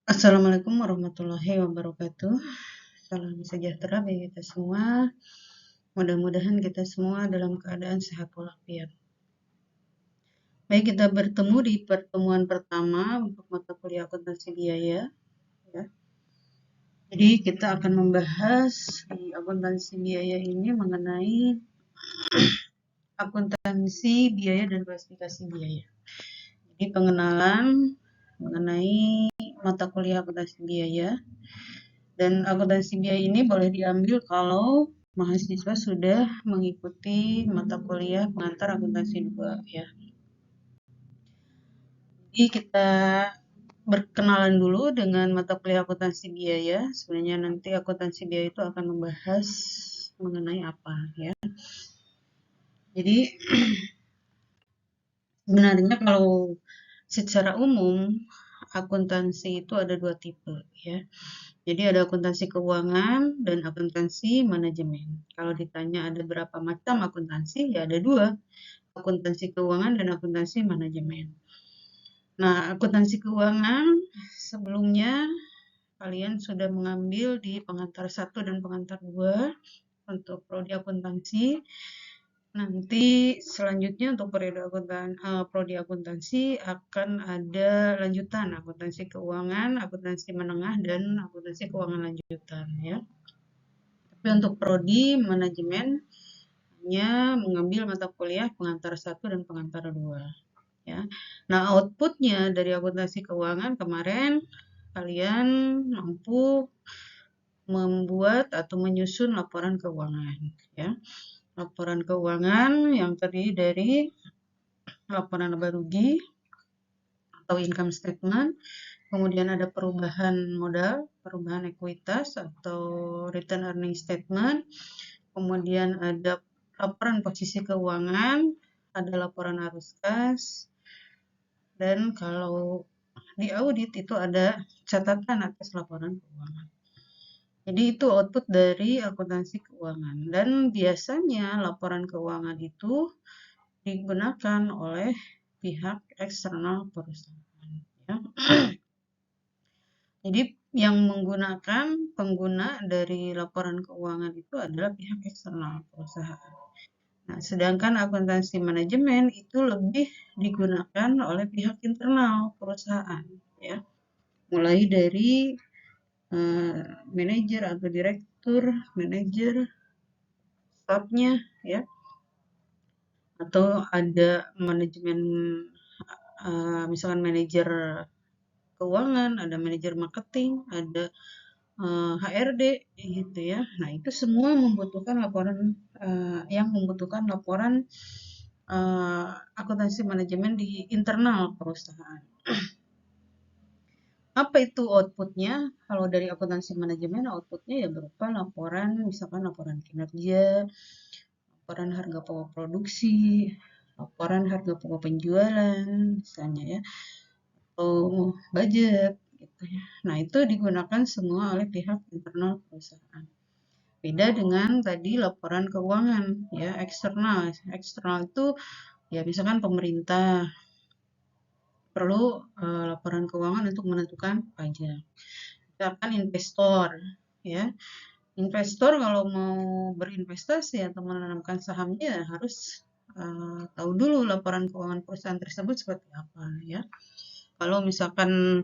Assalamualaikum warahmatullahi wabarakatuh. Salam sejahtera bagi kita semua. Mudah-mudahan kita semua dalam keadaan sehat walafiat. Baik, kita bertemu di pertemuan pertama untuk mata kuliah akuntansi biaya. Ya. Jadi kita akan membahas di akuntansi biaya ini mengenai akuntansi biaya dan klasifikasi biaya. Jadi pengenalan mengenai mata kuliah akuntansi biaya. Dan akuntansi biaya ini boleh diambil kalau mahasiswa sudah mengikuti mata kuliah pengantar akuntansi 2 ya. Jadi kita berkenalan dulu dengan mata kuliah akuntansi biaya. Sebenarnya nanti akuntansi biaya itu akan membahas mengenai apa ya. Jadi sebenarnya kalau secara umum akuntansi itu ada 2 tipe ya. Jadi ada akuntansi keuangan dan akuntansi manajemen. Kalau ditanya ada berapa macam akuntansi, ya ada 2, akuntansi keuangan dan akuntansi manajemen. Nah, akuntansi keuangan sebelumnya kalian sudah mengambil di pengantar 1 dan pengantar 2 untuk prodi akuntansi. Nanti selanjutnya untuk prodi akuntansi akan ada lanjutan akuntansi keuangan, akuntansi menengah, dan akuntansi keuangan lanjutan ya. Tapi untuk prodi manajemen hanya mengambil mata kuliah pengantar 1 dan pengantar 2 ya. Nah, outputnya dari akuntansi keuangan kemarin kalian mampu membuat atau menyusun laporan keuangan ya. Laporan keuangan yang terdiri dari laporan laba rugi atau income statement, kemudian ada perubahan modal, perubahan ekuitas atau return earning statement, kemudian ada laporan posisi keuangan, ada laporan arus kas, dan kalau di audit itu ada catatan atas laporan keuangan. Jadi itu output dari akuntansi keuangan. Dan biasanya laporan keuangan itu digunakan oleh pihak eksternal perusahaan. Ya. Jadi yang menggunakan pengguna dari laporan keuangan itu adalah pihak eksternal perusahaan. Nah, sedangkan akuntansi manajemen itu lebih digunakan oleh pihak internal perusahaan, ya. Mulai dari manajer atau direktur, manajer, stafnya, ya, atau ada manajemen, misalkan manajer keuangan, ada manajer marketing, ada HRD gitu ya. Nah, itu semua membutuhkan laporan yang membutuhkan laporan akuntansi manajemen di internal perusahaan. Apa itu outputnya? Kalau dari akuntansi manajemen outputnya ya berupa laporan, misalkan laporan kinerja, laporan harga pokok produksi, laporan harga pokok penjualan, misalnya ya, atau budget gitu ya. Nah, itu digunakan semua oleh pihak internal perusahaan. Beda dengan tadi laporan keuangan ya, eksternal. Eksternal itu ya misalkan pemerintah perlu laporan keuangan untuk menentukan pajak. Misalkan investor ya. Investor kalau mau berinvestasi atau menanamkan sahamnya harus tahu dulu laporan keuangan perusahaan tersebut seperti apa ya. Kalau misalkan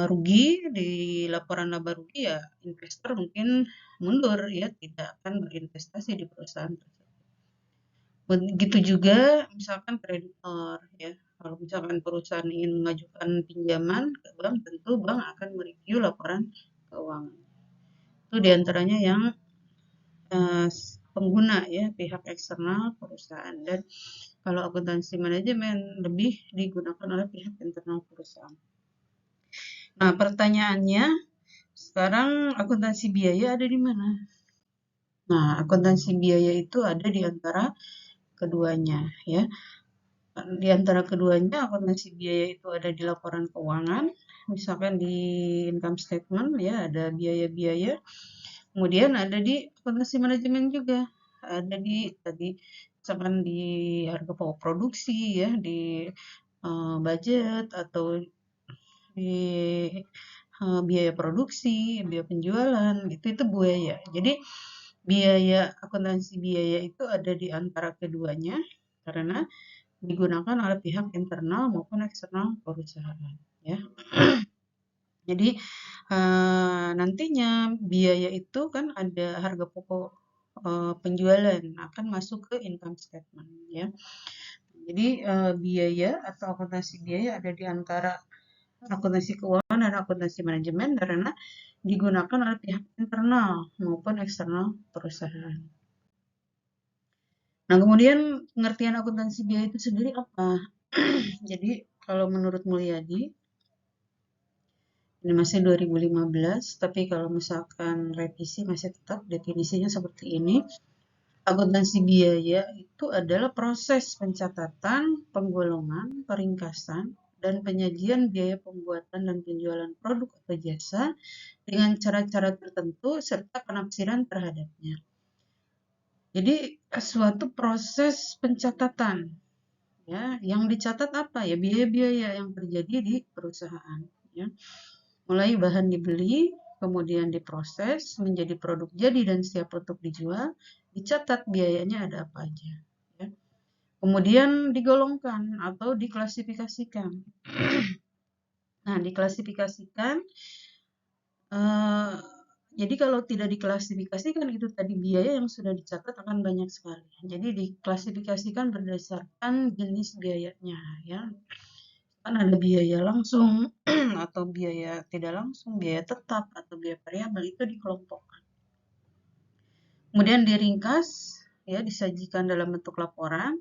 rugi di laporan laba rugi ya investor mungkin mundur ya, tidak akan berinvestasi di perusahaan tersebut. Begitu juga misalkan kreditor ya. Kalau misalkan perusahaan ingin mengajukan pinjaman ke bank, tentu bank akan mereview laporan keuangan. Itu diantaranya yang pengguna ya, pihak eksternal perusahaan. Dan kalau akuntansi manajemen lebih digunakan oleh pihak internal perusahaan. Nah, pertanyaannya, sekarang akuntansi biaya ada di mana? Nah, akuntansi biaya itu ada di antara keduanya ya. Di antara keduanya akuntansi biaya itu ada di laporan keuangan, misalkan di income statement ya ada biaya-biaya. Kemudian ada di akuntansi manajemen juga. Ada di tadi misalkan di harga pokok produksi ya, di budget atau di biaya produksi, biaya penjualan, itu biaya. Jadi biaya akuntansi biaya itu ada di antara keduanya karena digunakan oleh pihak internal maupun eksternal perusahaan, ya. Jadi nantinya biaya itu kan ada harga pokok penjualan akan masuk ke income statement, ya. Jadi biaya atau akuntansi biaya ada di antara akuntansi keuangan dan akuntansi manajemen karena digunakan oleh pihak internal maupun eksternal perusahaan. Nah, kemudian pengertian akuntansi biaya itu sendiri apa? Jadi, kalau menurut Mulyadi, ini masih 2015, tapi kalau misalkan revisi masih tetap definisinya seperti ini. Akuntansi biaya itu adalah proses pencatatan, penggolongan, peringkasan, dan penyajian biaya pembuatan dan penjualan produk atau jasa dengan cara-cara tertentu serta penafsiran terhadapnya. Jadi suatu proses pencatatan, ya, yang dicatat apa ya, biaya-biaya yang terjadi di perusahaan, ya. Mulai bahan dibeli, kemudian diproses menjadi produk jadi dan siap untuk dijual, dicatat biayanya ada apa aja, ya. Kemudian digolongkan atau diklasifikasikan. Nah, diklasifikasikan, jadi kalau tidak diklasifikasikan itu tadi biaya yang sudah dicatat akan banyak sekali. Jadi diklasifikasikan berdasarkan jenis biayanya, ya. Kan ada biaya langsung atau biaya tidak langsung, biaya tetap atau biaya variabel, itu dikelompokkan. Kemudian diringkas, ya, disajikan dalam bentuk laporan.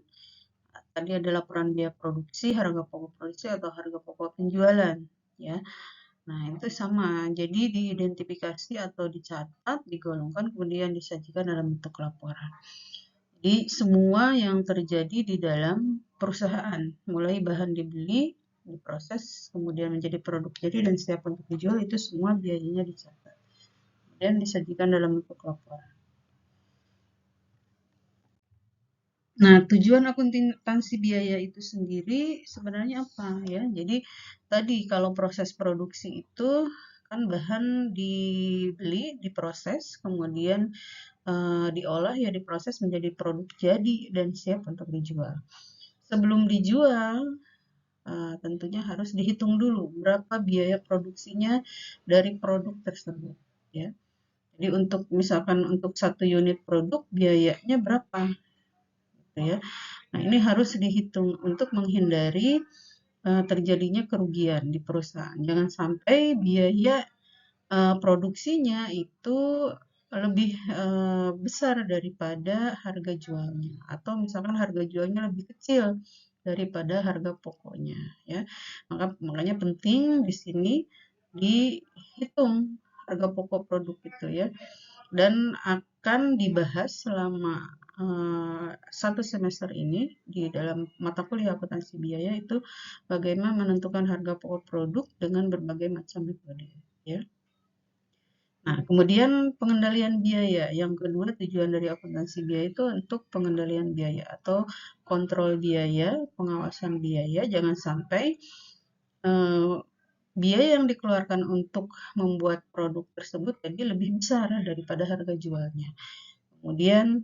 Tadi ada laporan biaya produksi, harga pokok produksi atau harga pokok penjualan, ya. Nah, itu sama. Jadi diidentifikasi atau dicatat, digolongkan, kemudian disajikan dalam bentuk laporan. Jadi semua yang terjadi di dalam perusahaan, mulai bahan dibeli, diproses, kemudian menjadi produk jadi dan siap untuk dijual, itu semua biayanya dicatat. Kemudian disajikan dalam bentuk laporan. Nah, tujuan akuntansi biaya itu sendiri sebenarnya apa, ya? Jadi tadi kalau proses produksi itu kan bahan dibeli, diproses, kemudian diolah, ya, diproses menjadi produk jadi dan siap untuk dijual. Sebelum dijual, tentunya harus dihitung dulu berapa biaya produksinya dari produk tersebut, ya. Jadi untuk misalkan untuk satu unit produk biayanya berapa, gitu ya. Nah, ini harus dihitung untuk menghindari terjadinya kerugian di perusahaan. Jangan sampai biaya produksinya itu lebih besar daripada harga jualnya, atau misalkan harga jualnya lebih kecil daripada harga pokoknya, ya. Makanya penting di sini dihitung harga pokok produk itu, ya, dan akan dibahas selama satu semester ini di dalam mata kuliah akuntansi biaya itu bagaimana menentukan harga pokok produk dengan berbagai macam metode, ya. Nah, kemudian pengendalian biaya. Yang kedua, tujuan dari akuntansi biaya itu untuk pengendalian biaya atau kontrol biaya, pengawasan biaya. Jangan sampai biaya yang dikeluarkan untuk membuat produk tersebut jadi lebih besar daripada harga jualnya. Kemudian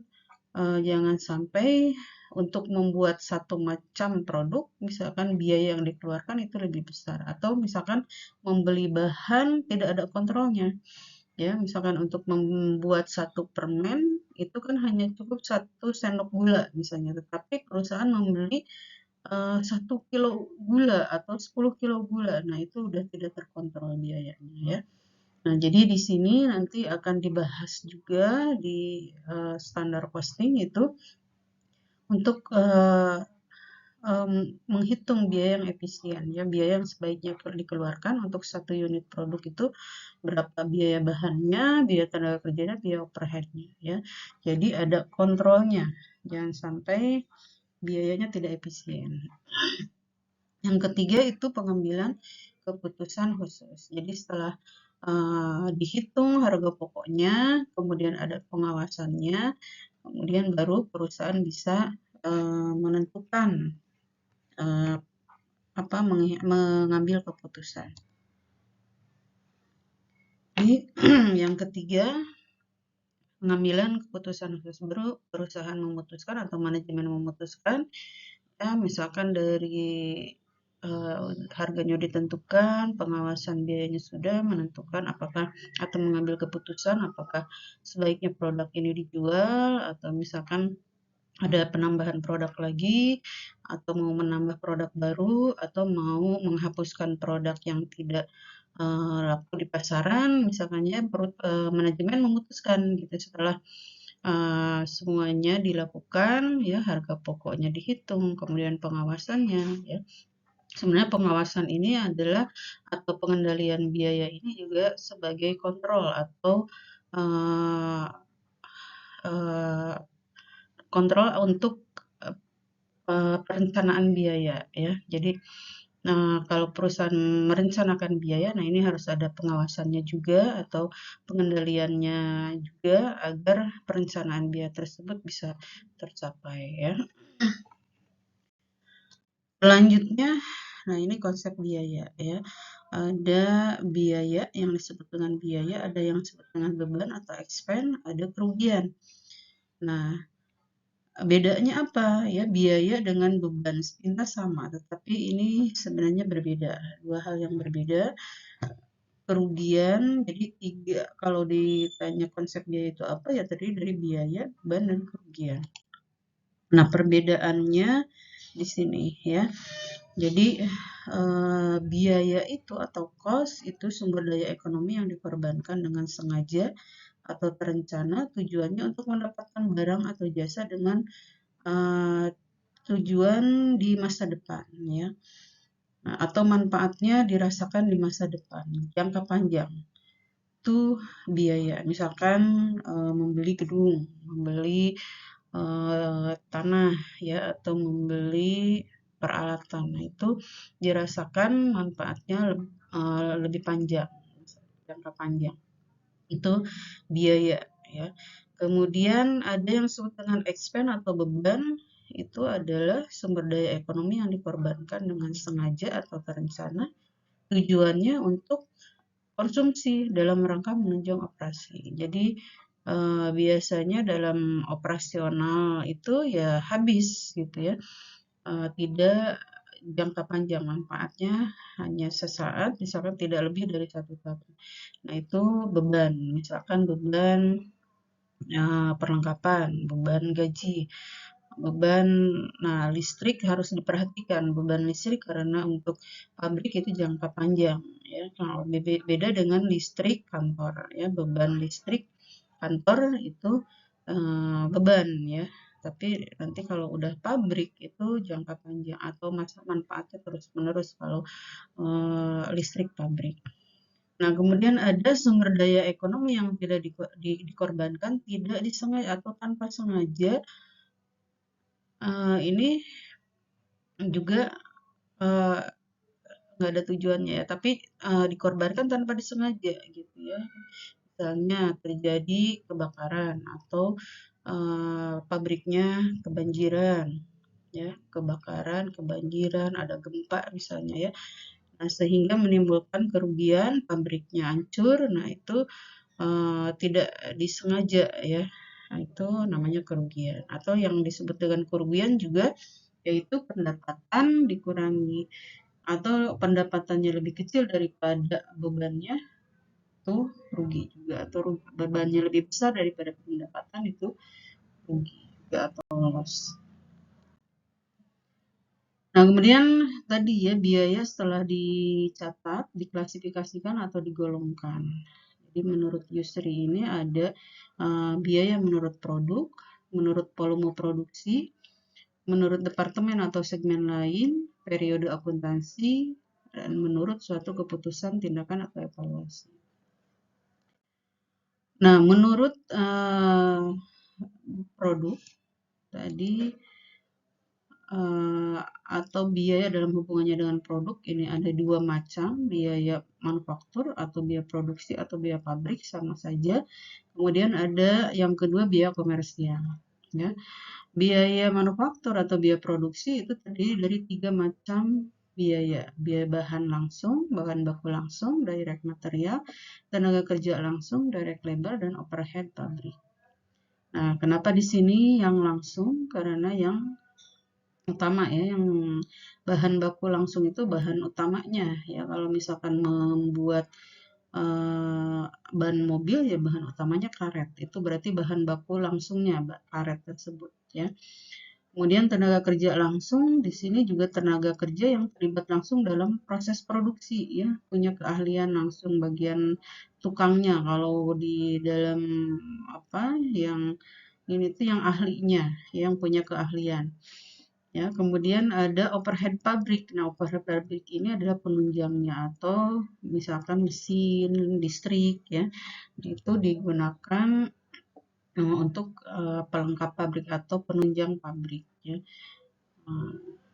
jangan sampai untuk membuat satu macam produk, misalkan biaya yang dikeluarkan itu lebih besar. Atau misalkan membeli bahan tidak ada kontrolnya. Ya, misalkan untuk membuat satu permen itu kan hanya cukup 1 sendok gula misalnya, tetapi perusahaan membeli 1 kilo gula atau 10 kilo gula. Nah, itu udah tidak terkontrol biayanya, ya. Nah, jadi di sini nanti akan dibahas juga di standar costing itu untuk menghitung biaya yang efisien, ya, biaya yang sebaiknya dikeluarkan untuk satu unit produk itu berapa biaya bahannya, biaya tenaga kerjanya, biaya overhead-nya, ya. Jadi ada kontrolnya, jangan sampai biayanya tidak efisien. Yang ketiga itu pengambilan keputusan khusus. Jadi setelah dihitung harga pokoknya, kemudian ada pengawasannya, kemudian baru perusahaan bisa menentukan mengambil keputusan. yang ketiga, pengambilan keputusan khusus perusahaan memutuskan atau manajemen memutuskan, ya misalkan dari harganya ditentukan, pengawasan biayanya sudah menentukan apakah atau mengambil keputusan apakah sebaiknya produk ini dijual atau misalkan ada penambahan produk lagi atau mau menambah produk baru atau mau menghapuskan produk yang tidak laku di pasaran, misalkannya manajemen memutuskan gitu setelah semuanya dilakukan, ya harga pokoknya dihitung, kemudian pengawasannya, ya. Sebenarnya pengawasan ini adalah atau pengendalian biaya ini juga sebagai kontrol atau uh, uh, kontrol untuk perencanaan biaya, ya. Jadi kalau perusahaan merencanakan biaya, nah ini harus ada pengawasannya juga atau pengendaliannya juga agar perencanaan biaya tersebut bisa tercapai, ya. Selanjutnya, nah ini konsep biaya, ya. Ada biaya yang disebut dengan biaya, ada yang disebut dengan beban atau expense, ada kerugian. Nah, bedanya apa ya? Biaya dengan beban sepintas sama, tetapi ini sebenarnya berbeda. Dua hal yang berbeda. Kerugian, jadi tiga, kalau ditanya konsep biaya itu apa, ya terdiri dari biaya, beban, dan kerugian. Nah, perbedaannya di sini ya. Jadi biaya itu atau cost itu sumber daya ekonomi yang dikorbankan dengan sengaja atau terencana tujuannya untuk mendapatkan barang atau jasa dengan tujuan di masa depan, ya. Nah, atau manfaatnya dirasakan di masa depan, jangka panjang. Itu biaya. Misalkan membeli gedung, membeli tanah, ya, atau membeli peralatan. Nah, itu dirasakan manfaatnya lebih panjang, jangka panjang. Itu biaya, ya. Kemudian ada yang disebut dengan expense atau beban, itu adalah sumber daya ekonomi yang dikorbankan dengan sengaja atau terencana tujuannya untuk konsumsi dalam rangka menunjang operasi. Jadi biasanya dalam operasional itu ya habis gitu ya, tidak jangka panjang, manfaatnya hanya sesaat, misalkan tidak lebih dari 1 tahun. Nah itu beban, misalkan beban perlengkapan, beban gaji, beban, nah listrik harus diperhatikan, beban listrik karena untuk pabrik itu jangka panjang, ya. Nah, beda dengan listrik kantor, ya, beban listrik kantor itu beban, ya. Tapi nanti kalau udah pabrik itu jangka panjang atau masa manfaatnya terus-menerus kalau listrik pabrik. Nah, kemudian ada sumber daya ekonomi yang tidak dikorbankan, tidak disengaja atau tanpa sengaja. Ini juga nggak ada tujuannya ya, tapi dikorbankan tanpa disengaja gitu ya. Misalnya terjadi kebakaran atau pabriknya kebanjiran, ya, kebakaran, kebanjiran, ada gempa misalnya ya. Nah, sehingga menimbulkan kerugian, pabriknya hancur. Nah, itu tidak disengaja ya. Nah, itu namanya kerugian. Atau yang disebut dengan kerugian juga yaitu pendapatan dikurangi atau pendapatannya lebih kecil daripada bebannya, itu rugi juga, atau bebannya lebih besar daripada pendapatan, itu rugi juga atau loss. Nah, kemudian tadi ya biaya setelah dicatat, diklasifikasikan atau digolongkan. Jadi menurut Yusri ini ada biaya menurut produk, menurut volume produksi, menurut departemen atau segmen lain, periode akuntansi, dan menurut suatu keputusan tindakan atau evaluasi. Nah, menurut produk tadi atau biaya dalam hubungannya dengan produk ini ada dua macam, biaya manufaktur atau biaya produksi atau biaya pabrik sama saja. Kemudian ada yang kedua biaya komersial, ya. Biaya manufaktur atau biaya produksi itu terdiri dari 3 macam biaya bahan langsung, bahan baku langsung, direct material, tenaga kerja langsung, direct labor, dan overhead pabrik. Nah, kenapa di sini yang langsung? Karena yang utama ya, yang bahan baku langsung itu bahan utamanya ya. Kalau misalkan membuat ban mobil ya bahan utamanya karet. Itu berarti bahan baku langsungnya karet tersebut ya. Kemudian tenaga kerja langsung di sini juga tenaga kerja yang terlibat langsung dalam proses produksi ya, punya keahlian langsung bagian tukangnya. Kalau di dalam apa yang ini tuh yang ahlinya, yang punya keahlian. Ya, kemudian ada overhead pabrik. Nah, overhead pabrik ini adalah penunjangnya atau misalkan mesin listrik ya. Itu digunakan untuk pelengkap pabrik atau penunjang pabrik ya.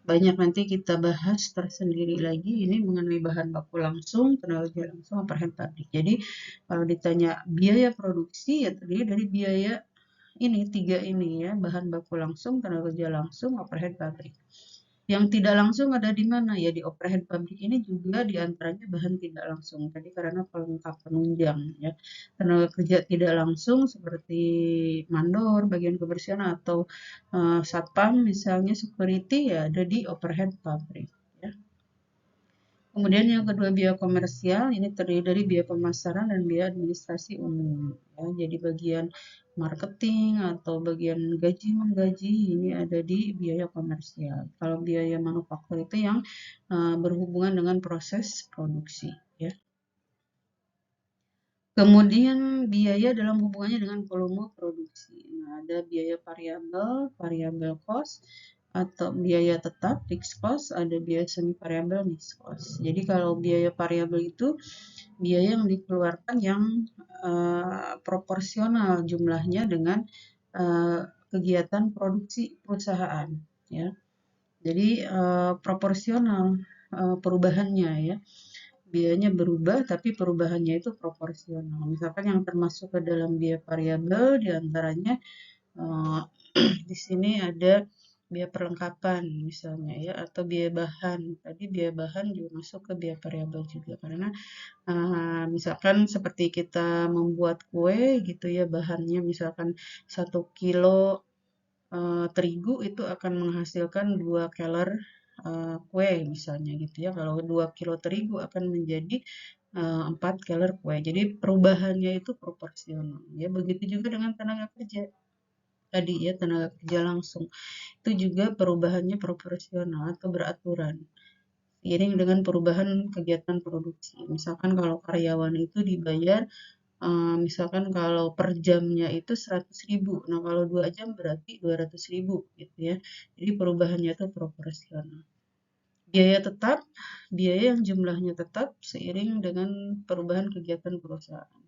Banyak nanti kita bahas tersendiri lagi ini mengenai bahan baku langsung, tenaga kerja langsung, overhead pabrik. Jadi kalau ditanya biaya produksi ya terdiri dari biaya ini tiga ini ya, bahan baku langsung, tenaga kerja langsung, overhead pabrik. Yang tidak langsung ada di mana? Ya di overhead pabrik ini juga diantaranya bahan tidak langsung. Tadi karena pelengkap penunjang ya. Tenaga kerja tidak langsung seperti mandor, bagian kebersihan atau satpam misalnya security ya ada di overhead pabrik. Ya. Kemudian yang kedua biaya komersial ini terdiri dari biaya pemasaran dan biaya administrasi umum. Ya. Jadi bagian marketing atau bagian gaji menggaji ini ada di biaya komersial. Kalau biaya manufaktur itu yang berhubungan dengan proses produksi. Ya. Kemudian biaya dalam hubungannya dengan volume produksi. Nah, ada biaya variabel, variabel cost, atau biaya tetap, fixed cost, ada biaya semi variabel, mixed cost. Jadi kalau biaya variabel itu biaya yang dikeluarkan yang proporsional jumlahnya dengan kegiatan produksi perusahaan. Ya. Jadi proporsional perubahannya ya. Biayanya berubah tapi perubahannya itu proporsional. Misalkan yang termasuk ke dalam biaya variabel diantaranya di sini ada biaya perlengkapan misalnya ya atau biaya bahan. Tadi biaya bahan juga masuk ke biaya variabel juga karena misalkan seperti kita membuat kue gitu ya bahannya misalkan 1 kilo terigu itu akan menghasilkan 2 keler kue misalnya gitu ya. Kalau 2 kilo terigu akan menjadi 4 keler kue. Jadi perubahannya itu proporsional. Ya, begitu juga dengan tenaga kerja. Tadi ya tenaga kerja langsung. Itu juga perubahannya proporsional atau beraturan. Seiring dengan perubahan kegiatan produksi. Misalkan kalau karyawan itu dibayar misalkan kalau per jamnya itu 100.000. Nah, kalau 2 jam berarti 200.000 gitu ya. Jadi perubahannya itu proporsional. Biaya tetap, biaya yang jumlahnya tetap seiring dengan perubahan kegiatan perusahaan.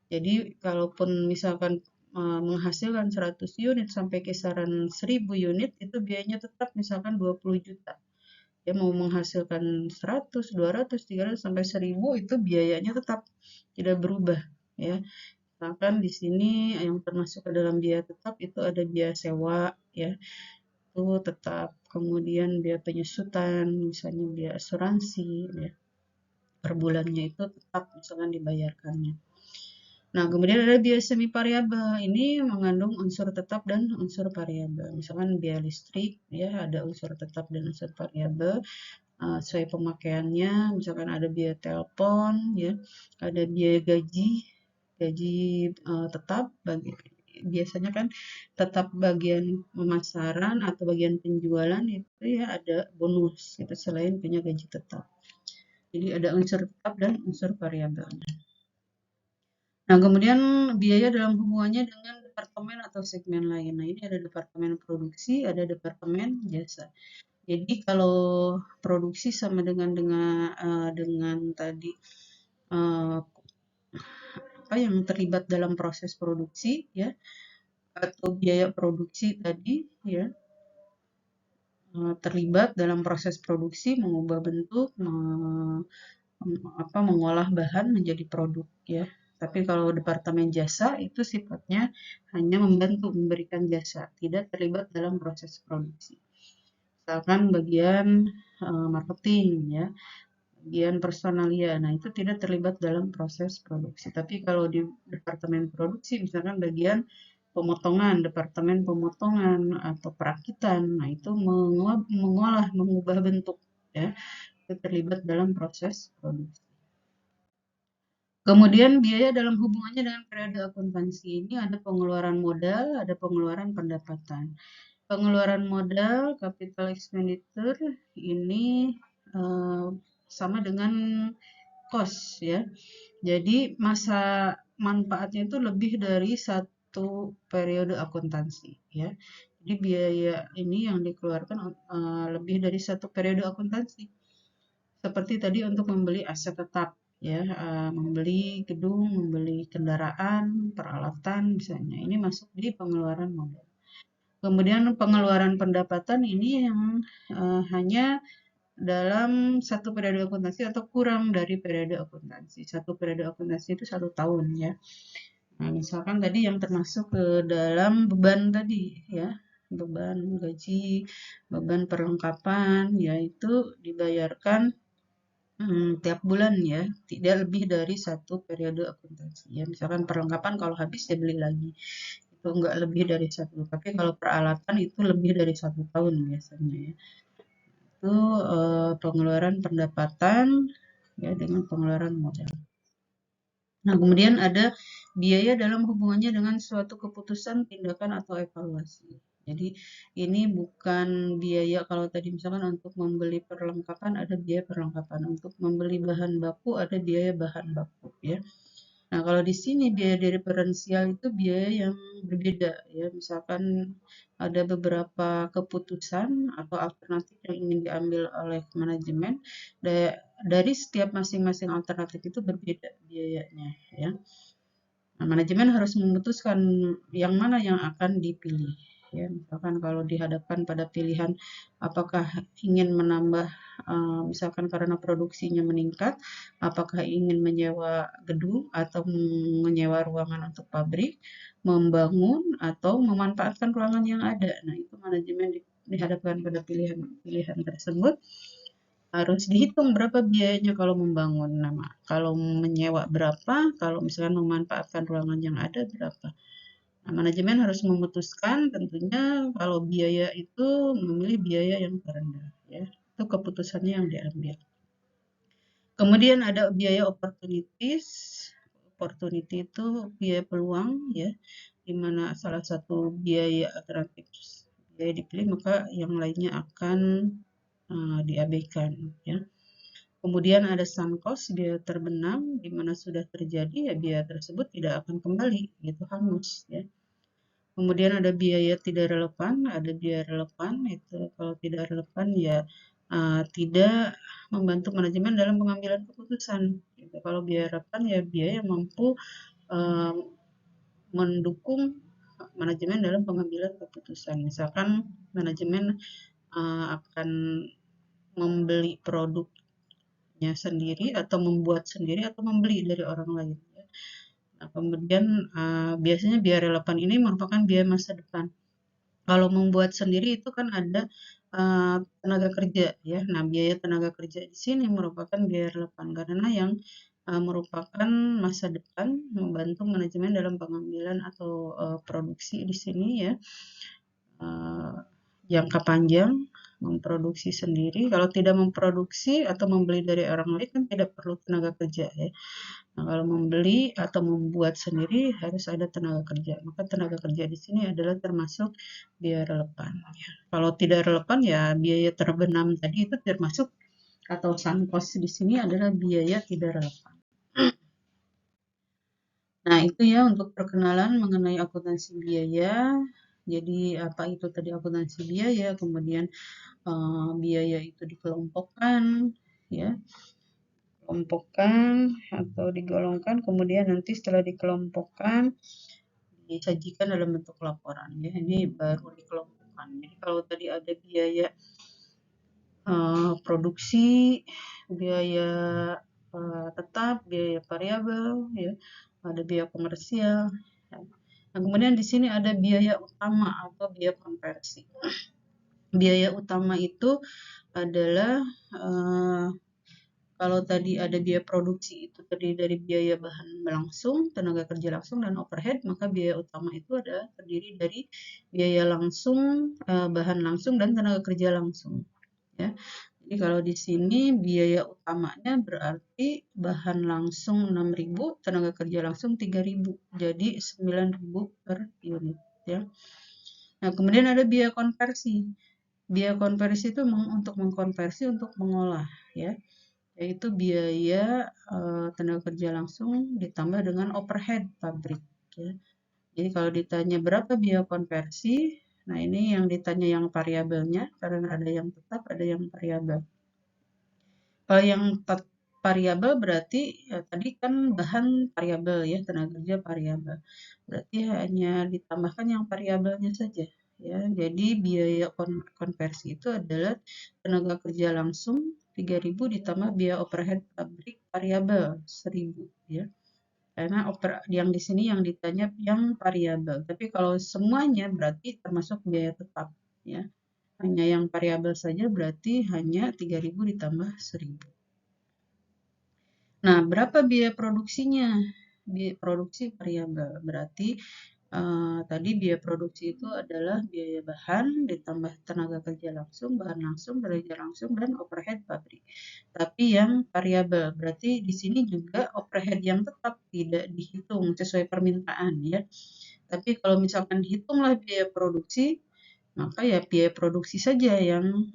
Jadi kalaupun misalkan menghasilkan 100 unit sampai kisaran 1000 unit itu biayanya tetap misalkan 20 juta. Ya mau menghasilkan 100, 200, 300 sampai 1000 itu biayanya tetap tidak berubah ya. Misalkan di sini yang termasuk ke dalam biaya tetap itu ada biaya sewa ya itu tetap, kemudian biaya penyusutan, misalnya biaya asuransi ya, per bulannya itu tetap misalkan dibayarkannya. Nah, kemudian ada biaya semi variabel. Ini mengandung unsur tetap dan unsur variabel. Misalkan biaya listrik ya ada unsur tetap dan unsur variabel sesuai pemakaiannya. Misalkan ada biaya telepon ya, ada biaya gaji, gaji tetap bagi biasanya kan tetap bagian pemasaran atau bagian penjualan itu ya ada bonus itu selain punya gaji tetap. Jadi ada unsur tetap dan unsur variabel. Nah, kemudian biaya dalam hubungannya dengan departemen atau segmen lain. Nah, ini ada departemen produksi, ada departemen jasa. Jadi kalau produksi sama dengan tadi apa yang terlibat dalam proses produksi ya atau biaya produksi tadi ya terlibat dalam proses produksi mengubah bentuk mengolah bahan menjadi produk ya. Tapi kalau departemen jasa itu sifatnya hanya membantu memberikan jasa, tidak terlibat dalam proses produksi. misalkan bagian marketing ya, bagian personalia. Nah, itu tidak terlibat dalam proses produksi. Tapi kalau di departemen produksi, misalkan bagian pemotongan, departemen pemotongan atau perakitan, nah itu mengolah, mengubah bentuk ya, itu terlibat dalam proses produksi. Kemudian biaya dalam hubungannya dengan periode akuntansi ini ada pengeluaran modal, ada pengeluaran pendapatan. Pengeluaran modal, capital expenditure, ini sama dengan cost ya. Jadi masa manfaatnya itu lebih dari satu periode akuntansi ya. Jadi biaya ini yang dikeluarkan lebih dari satu periode akuntansi. Seperti tadi untuk membeli aset tetap ya, membeli gedung, membeli kendaraan, peralatan misalnya. Ini masuk di pengeluaran modal. Kemudian pengeluaran pendapatan ini yang hanya dalam satu periode akuntansi atau kurang dari periode akuntansi. Satu periode akuntansi itu 1 tahun ya. Nah, misalkan tadi yang termasuk ke dalam beban tadi ya, beban gaji, beban perlengkapan, yaitu dibayarkan tiap bulan ya, tidak lebih dari satu periode akuntansi. Ya, misalkan perlengkapan kalau habis ya beli lagi. Itu enggak lebih dari satu. Tapi kalau peralatan itu lebih dari 1 tahun biasanya ya. Itu pengeluaran pendapatan ya dengan pengeluaran modal. Nah, kemudian ada biaya dalam hubungannya dengan suatu keputusan, tindakan, atau evaluasi. Jadi, ini bukan biaya kalau tadi misalkan untuk membeli perlengkapan ada biaya perlengkapan, untuk membeli bahan baku ada biaya bahan baku ya. Nah, kalau di sini biaya diferensial itu biaya yang berbeda ya. Misalkan ada beberapa keputusan atau alternatif yang ingin diambil oleh manajemen, dari setiap masing-masing alternatif itu berbeda biayanya ya. Nah, manajemen harus memutuskan yang mana yang akan dipilih. Ya, misalkan kalau dihadapkan pada pilihan apakah ingin menambah, misalkan karena produksinya meningkat, apakah ingin menyewa gedung atau menyewa ruangan untuk pabrik, membangun atau memanfaatkan ruangan yang ada. Nah, itu manajemen dihadapkan pada pilihan-pilihan tersebut harus dihitung berapa biayanya kalau membangun nama, kalau menyewa berapa, kalau misalkan memanfaatkan ruangan yang ada berapa. Nah, manajemen harus memutuskan tentunya kalau biaya itu memilih biaya yang terendah ya. Itu keputusannya yang diambil. Kemudian ada biaya opportunities. Opportunity itu biaya peluang ya, di mana salah satu biaya alternatif biaya dipilih maka yang lainnya akan diabaikan ya. Kemudian ada sunk cost, biaya terbenam, di mana sudah terjadi ya biaya tersebut tidak akan kembali, gitu hangus ya. Kemudian ada biaya tidak relevan, ada biaya relevan itu kalau tidak relevan ya tidak membantu manajemen dalam pengambilan keputusan. Gitu. Kalau biaya relevan ya biaya yang mampu uh, mendukung manajemen dalam pengambilan keputusan. Misalkan manajemen akan membeli produknya sendiri atau membuat sendiri atau membeli dari orang lain. Nah, kemudian biasanya biaya relevan ini merupakan biaya masa depan. Kalau membuat sendiri itu kan ada tenaga kerja ya. Nah, biaya tenaga kerja di sini merupakan biaya relevan karena yang merupakan masa depan membantu manajemen dalam pengambilan atau produksi di sini ya. Jangka panjang memproduksi sendiri. Kalau tidak memproduksi atau membeli dari orang lain kan tidak perlu tenaga kerja ya. Nah, kalau membeli atau membuat sendiri harus ada tenaga kerja. Maka tenaga kerja di sini adalah termasuk biaya relevan. Ya. Kalau tidak relevan ya biaya terbenam tadi itu termasuk atau sunk cost di sini adalah biaya tidak relevan. Nah, itu ya untuk perkenalan mengenai akuntansi biaya. Jadi apa itu tadi akuntansi biaya, kemudian biaya itu dikelompokkan ya, kelompokkan atau digolongkan, kemudian nanti setelah dikelompokkan disajikan dalam bentuk laporan ya. Ini baru dikelompokkan. Jadi kalau tadi ada biaya produksi, biaya tetap, biaya variabel ya, ada biaya komersial. Nah, kemudian di sini ada biaya utama atau biaya konversi. Biaya utama itu adalah kalau tadi ada biaya produksi itu terdiri dari biaya bahan langsung, tenaga kerja langsung, dan overhead, maka biaya utama itu adalah terdiri dari biaya langsung, bahan langsung, dan tenaga kerja langsung. Ya. Jadi kalau di sini biaya utamanya berarti bahan langsung 6.000, tenaga kerja langsung 3.000. Jadi 9.000 per unit. Ya. Nah, kemudian ada biaya konversi. Biaya konversi itu untuk mengkonversi untuk mengolah, ya, yaitu biaya tenaga kerja langsung ditambah dengan overhead pabrik. Ya. Jadi kalau ditanya berapa biaya konversi, nah ini yang ditanya yang variabelnya, karena ada yang tetap, ada yang variabel. Kalau yang variabel berarti ya, tadi kan bahan variabel ya, tenaga kerja variabel. Berarti hanya ditambahkan yang variabelnya saja. Ya, jadi biaya konversi itu adalah tenaga kerja langsung 3.000 ditambah biaya overhead pabrik variabel 1.000 ya. Karena yang di sini yang ditanya yang variabel. Tapi kalau semuanya berarti termasuk biaya tetap ya. Hanya yang variabel saja berarti hanya 3.000 ditambah 1.000. Nah, berapa biaya produksinya? Biaya produksi variabel. Berarti tadi biaya produksi itu adalah biaya bahan ditambah tenaga kerja langsung, bahan langsung, kerja langsung, dan overhead pabrik. Tapi yang variabel, berarti di sini juga overhead yang tetap tidak dihitung sesuai permintaan ya. Tapi kalau misalkan dihitunglah biaya produksi, maka ya biaya produksi saja yang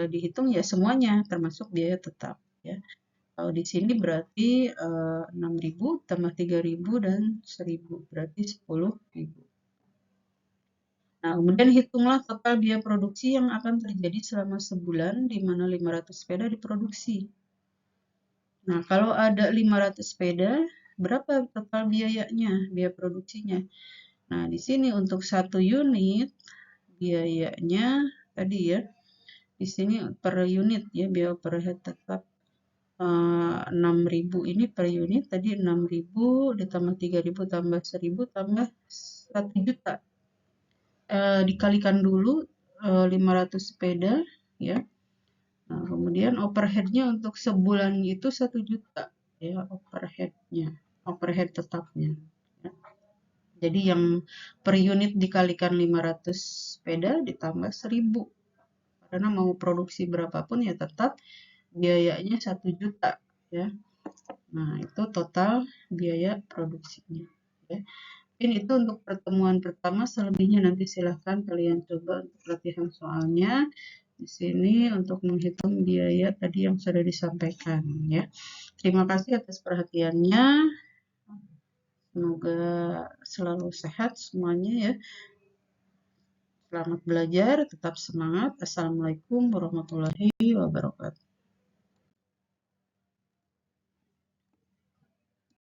dihitung ya semuanya termasuk biaya tetap ya. Kalau di sini berarti 6.000 tambah 3.000 dan 1.000 berarti 10.000. Nah, kemudian hitunglah total biaya produksi yang akan terjadi selama sebulan di mana 500 sepeda diproduksi. Nah, kalau ada 500 sepeda, berapa total biayanya, biaya produksinya? Nah, di sini untuk satu unit biayanya tadi ya, di sini per unit ya, biaya overhead tetap 6.000 ini per unit, tadi 6.000 ditambah 3.000 tambah 1.000 tambah 1 juta. Dikalikan dulu 500 sepeda ya. Nah, kemudian overheadnya untuk sebulan itu 1 juta ya, overheadnya, overhead tetapnya. Ya. Jadi yang per unit dikalikan 500 sepeda ditambah 1.000. Karena mau produksi berapapun ya tetap biayanya 1 juta ya. Nah, itu total biaya produksinya. Ya. Mungkin itu untuk pertemuan pertama, selebihnya nanti silahkan kalian coba untuk latihan soalnya. Di sini untuk menghitung biaya tadi yang sudah disampaikan ya. Terima kasih atas perhatiannya. Semoga selalu sehat semuanya ya. Selamat belajar, tetap semangat. Assalamualaikum warahmatullahi wabarakatuh.